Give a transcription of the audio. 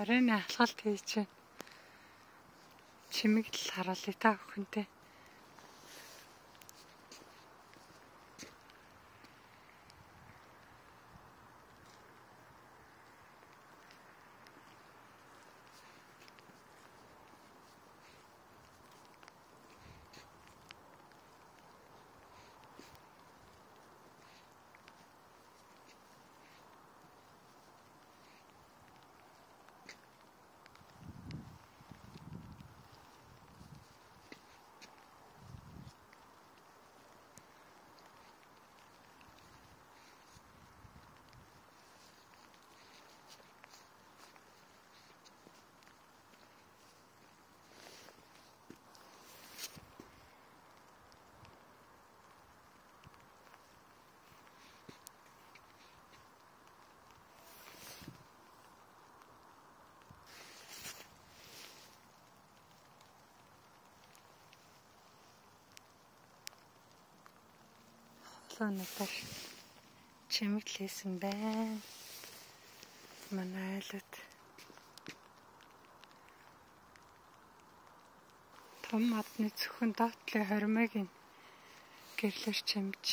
Оройн алхалт хийж байна. Чимэг л харуулъя та бүхэнтэй. Өнөөдөр чимэг лээсэн байна. Манай айлууд том модны зөвхөн доотлын 20-ыг гэрлэр чимж